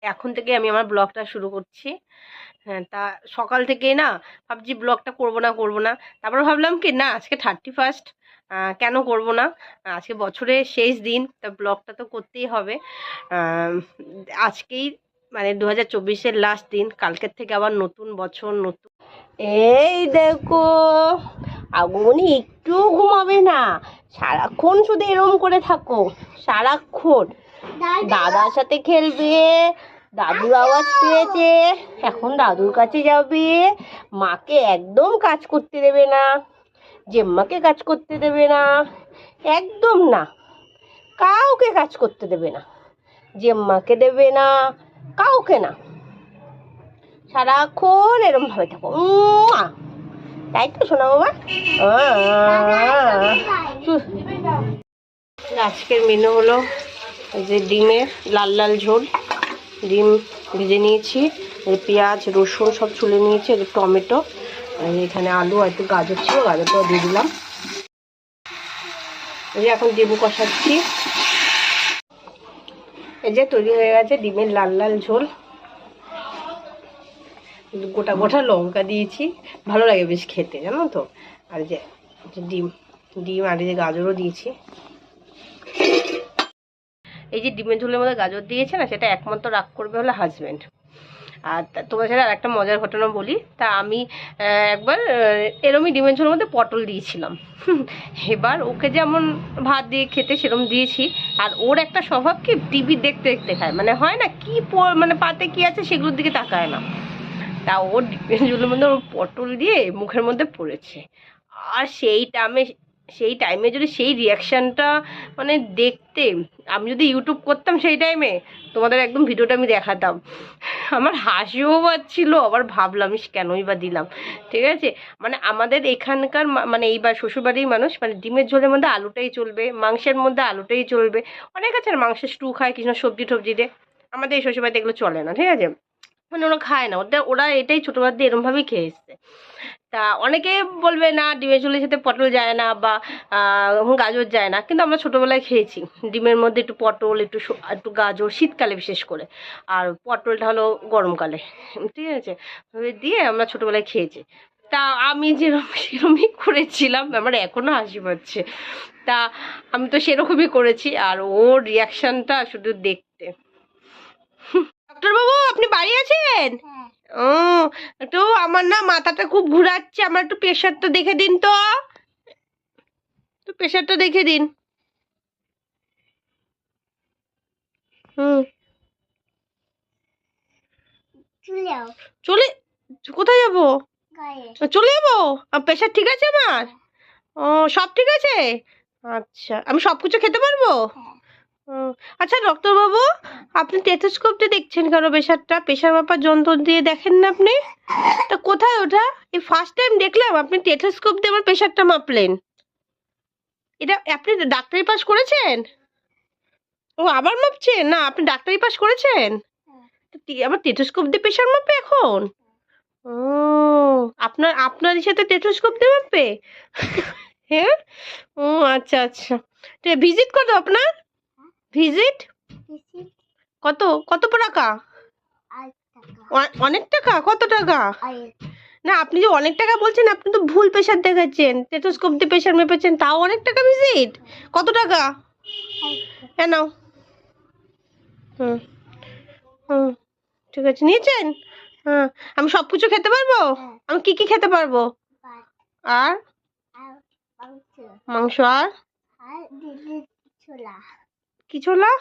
এখন থেকে আমি আমার ব্লগটা শুরু করছি। হ্যাঁ, তা সকাল থেকেই না ভাবছি ব্লগটা করব না। তারপর ভাবলাম কি না, আজকে 31st, কেন করব না। আজকে বছরের শেষ দিন, তা ব্লগটা তো করতেই হবে। আহ, আজকেই মানে 2024-এর লাস্ট দিন, কালকের থেকে আবার নতুন বছর নতুন। এই দেখো, আগুনি একটু ঘুমাবে না, সারাক্ষণ শুধু এরম করে থাকো, সারাক্ষণ দাদার সাথে খেলবে। দাদুর আওয়াজ পেয়েছে, এখন দাদুর কাছে যাবে। মাকে একদম কাজ করতে দেবে না, জেম্মাকে কাজ করতে দেবে না, একদম না, কাউকে কাজ করতে দেবে না, জেম্মাকে দেবে না, কাউকে না, সারাক্ষণ এরম ভাবে থাকো। তাই তো শোনা বাবা। আজকের মেনু হলো যে ডিমের লাল লাল ঝোল, ডিম ভেজে নিয়েছি, পেঁয়াজ রসুন সব ছুলে নিয়েছি, টমেটো, এখানে আলু আর একটু গাজর ছিল, গাজরটাও দিয়ে দিলাম। এই যে এখন ডিম কষাচ্ছি। এই যে তৈরি হয়ে গেছে ডিমের লাল লাল ঝোল। গোটা গোটা লঙ্কা দিয়েছি, ভালো লাগে বেশ খেতে, জানো তো। আর যে ডিম ডিম আর এই যে গাজরও দিয়েছি। এই যে ডিমের ঝোলের মধ্যে গাজর দিয়েছে না, সেটা একমাত্র রাগ করবে হলো হাজব্যান্ড। আর তোমার সাথে আর একটা মজার ঘটনা বলি। তা আমি একবার এরমই ডিমের ঝোলের মধ্যে পটল দিয়েছিলাম। এবার ওকে যেমন ভাত দিয়ে খেতে সেরকম দিয়েছি, আর ওর একটা স্বভাব কি টিভি দেখতে দেখতে খায়, মানে হয় না কি মানে পাতে কি আছে সেগুলোর দিকে তাকায় না। তা ওর ডিমের ঝোলের মধ্যে ওর পটল দিয়ে মুখের মধ্যে পড়েছে। আর সেই টাইমে যদি সেই রিয়াকশানটা মানে দেখতে, আমি যদি ইউটিউব করতাম সেই টাইমে, তোমাদের একদম ভিডিওটা আমি দেখাতাম। আমার হাসিও পাচ্ছিল, আবার ভাবলাম ইস কেনই বা দিলাম। ঠিক আছে, মানে আমাদের এখানকার মানে এইবার শ্বশুরবাড়ির মানুষ মানে ডিমের ঝোলের মধ্যে আলুটাই চলবে, মাংসের মধ্যে আলুটাই চলবে। অনেক আছে না মাংসের স্টু খায় কিছু সবজি টবজি দিয়ে, আমাদের এই শ্বশুরবাড়িতে এগুলো চলে না। ঠিক আছে, মানে ওরা খায় না, ওরা এটাই ছোটোবার দিয়ে এরমভাবেই খেয়ে এসছে। তা অনেকে বলবে না ডিমের ঝোলের সাথে পটল যায় না বা গাজর যায় না, কিন্তু আমরা ছোটোবেলায় খেয়েছি ডিমের মধ্যে একটু পটল একটু একটু গাজর, শীতকালে বিশেষ করে, আর পটলটা হলো গরমকালে। ঠিক আছে, দিয়ে আমরা ছোটোবেলায় খেয়েছি। তা আমি সেরকমই করেছিলাম, আমার এখনও হাসি পাচ্ছে। তা আমি তো সেরকমই করেছি, আর ওর রিয়াকশানটা শুধু দেখতে। ডাক্তারবাবু আপনি বাড়ি আছেন? ও, একটু আমার না মাথাটা খুব ঘুরাচ্ছে, আমার একটু প্রেশারটা দেখে দিন তো, একটু প্রেশারটা দেখে দিন। হুম, চলে কোথায় যাবো? চলে যাবো? প্রেশার ঠিক আছে আমার? ও, সব ঠিক আছে? আচ্ছা, আমি সব কিছু খেতে পারবো? ও, আচ্ছা ডাক্তারবাবু, আপনি টেথোস্কোপ দিয়ে দেখছেন কেন প্রেশারটা? প্রেশার মাপার যন্ত্র দিয়ে দেখেন না আপনি? তা কোথায় ওটা? এই ফার্স্ট টাইম দেখলাম আপনি টেথোস্কোপ দিয়ে আমার প্রেশারটা মাপলেন। এটা আপনি ডাক্তারি পাস করেছেন? ও, আবার মাপছেন? না আপনি ডাক্তারি পাস করেছেন? আবার টেথোস্কোপ দিয়ে প্রেশার মাপবে এখন? ও, আপনার সাথে টেথোস্কোপ দিয়ে মাপবে? হ্যাঁ, ও আচ্ছা আচ্ছা। ভিজিট কত আপনার? ভিজিট কত? কত টাকা? অনেক টাকা? কত টাকা? না আপনি যে অনেক টাকা বলছেন, আপনি তো ভুল প্রেশার দেখাচ্ছেন, টেথোস্কোপ দিয়ে প্রেশার মেপেছেন, তাও অনেক টাকা ভিজিট? কত টাকা? কেন? হুম হুম, ঠিক আছে, নিয়েছেন? হ্যাঁ, আমি সব কিছু খেতে পারবো? আমি কি কি খেতে পারবো? আর মাংস, আর কি ছোলা?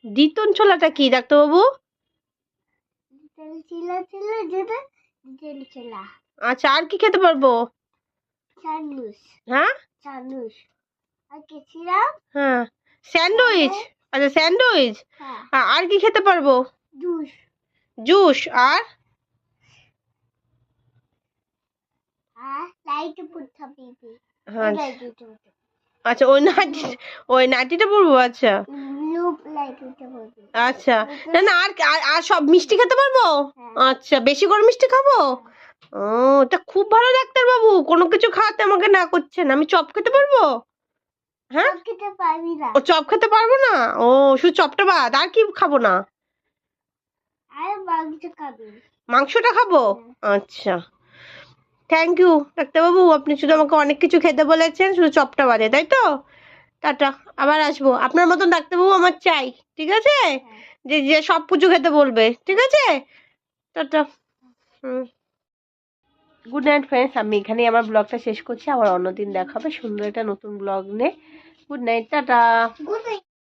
দ্বিতন ছোলাটা কি ডাক্তারবাবু? আচ্ছা, আর কি খেতে পারবো? হ্যাঁ হ্যাঁ, স্যান্ডউইচ। আচ্ছা স্যান্ডউইচ। আর কি খেতে পারবো? জুস। আর আচ্ছা, ওই নাইটিটা পরবো। আচ্ছা আচ্ছা, না না, আর সব মিষ্টি খেতে পারবো? আচ্ছা, বেশি করে মিষ্টি খাবো? ও, তা খুব ভালো ডাক্তারবাবু, কোনো কিছু খাওয়াতে আমাকে না করছেন। আমি চপ খেতে পারবো? হ্যাঁ খেতে পারবি না ও চপ খেতে পারবো না ও শুধু চপটা বাদ আর কি খাবো না আর মাংস খাবি মাংসটা খাবো আচ্ছা থ্যাংক ইউ ডাক্তারবাবু আপনি শুধু আমাকে অনেক কিছু খেতে বলেছেন শুধু চপটা বাদে তাই তো টাটা আবার আসবো আপনার মতন ডাক্তারবাবু আমার চাই ঠিক আছে যে যে সব কিছু খেতে বলবে ঠিক আছে টাটা হুম গুড নাইট ফ্রেন্ডস আমি এখানেই আমার ব্লগটা শেষ করছি আবার অন্যদিন দেখা হবে সুন্দর একটা নতুন ব্লগ নিয়ে good night tata good night